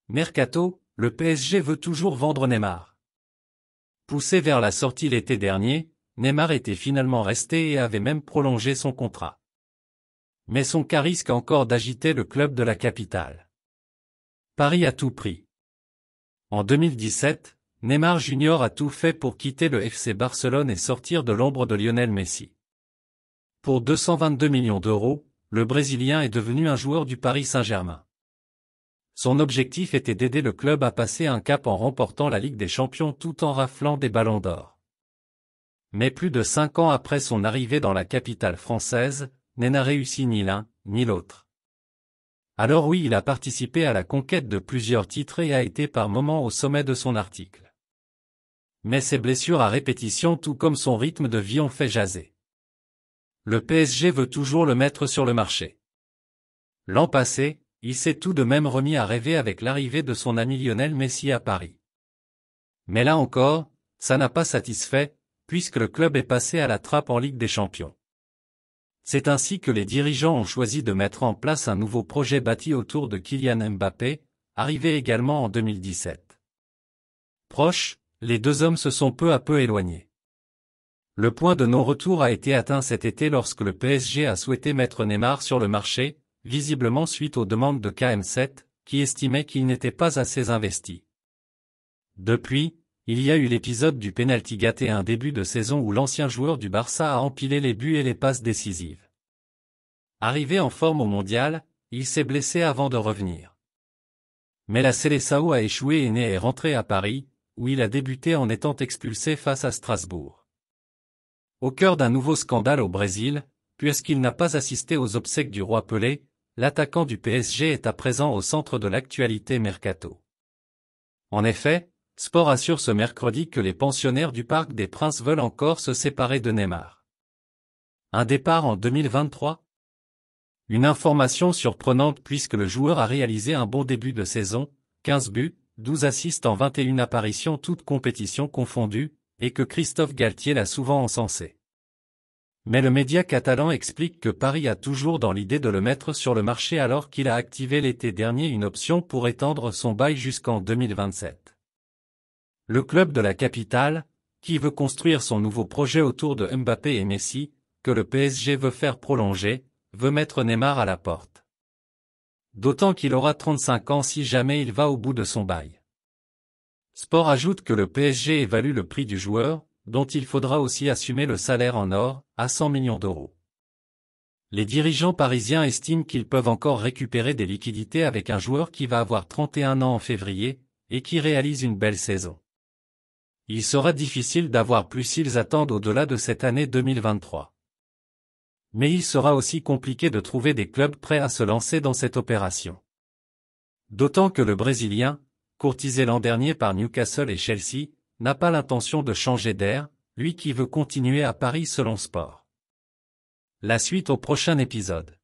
Mercato, le PSG veut toujours vendre Neymar. Poussé vers la sortie l'été dernier, Neymar était finalement resté et avait même prolongé son contrat. Mais son cas risque encore d'agiter le club de la capitale. Paris à tout prix. En 2017, Neymar Junior a tout fait pour quitter le FC Barcelone et sortir de l'ombre de Lionel Messi. Pour 222 millions d'euros, le Brésilien est devenu un joueur du Paris Saint-Germain. Son objectif était d'aider le club à passer un cap en remportant la Ligue des Champions tout en raflant des ballons d'or. Mais plus de 5 ans après son arrivée dans la capitale française, n'a réussi ni l'un, ni l'autre. Alors oui, il a participé à la conquête de plusieurs titres et a été par moments au sommet de son article. Mais ses blessures à répétition tout comme son rythme de vie ont fait jaser. Le PSG veut toujours le mettre sur le marché. L'an passé, il s'est tout de même remis à rêver avec l'arrivée de son ami Lionel Messi à Paris. Mais là encore, ça n'a pas satisfait, puisque le club est passé à la trappe en Ligue des Champions. C'est ainsi que les dirigeants ont choisi de mettre en place un nouveau projet bâti autour de Kylian Mbappé, arrivé également en 2017. Proches, les deux hommes se sont peu à peu éloignés. Le point de non-retour a été atteint cet été lorsque le PSG a souhaité mettre Neymar sur le marché, visiblement suite aux demandes de KM7, qui estimait qu'il n'était pas assez investi. Depuis, il y a eu l'épisode du penalty gâté, un début de saison où l'ancien joueur du Barça a empilé les buts et les passes décisives. Arrivé en forme au mondial, il s'est blessé avant de revenir. Mais la Seleção a échoué et est rentré à Paris, où il a débuté en étant expulsé face à Strasbourg. Au cœur d'un nouveau scandale au Brésil, puisqu'il n'a pas assisté aux obsèques du roi Pelé, l'attaquant du PSG est à présent au centre de l'actualité mercato. En effet, Sport assure ce mercredi que les pensionnaires du Parc des Princes veulent encore se séparer de Neymar. Un départ en 2023 ? Une information surprenante puisque le joueur a réalisé un bon début de saison, 15 buts, 12 assists en 21 apparitions toutes compétitions confondues, et que Christophe Galtier l'a souvent encensé. Mais le média catalan explique que Paris a toujours dans l'idée de le mettre sur le marché alors qu'il a activé l'été dernier une option pour étendre son bail jusqu'en 2027. Le club de la capitale, qui veut construire son nouveau projet autour de Mbappé et Messi, que le PSG veut faire prolonger, veut mettre Neymar à la porte. D'autant qu'il aura 35 ans si jamais il va au bout de son bail. Sport ajoute que le PSG évalue le prix du joueur, dont il faudra aussi assumer le salaire en or, à 100 millions d'euros. Les dirigeants parisiens estiment qu'ils peuvent encore récupérer des liquidités avec un joueur qui va avoir 31 ans en février, et qui réalise une belle saison. Il sera difficile d'avoir plus s'ils attendent au-delà de cette année 2023. Mais il sera aussi compliqué de trouver des clubs prêts à se lancer dans cette opération. D'autant que le Brésilien, courtisé l'an dernier par Newcastle et Chelsea, n'a pas l'intention de changer d'air, lui qui veut continuer à Paris selon Sport. La suite au prochain épisode.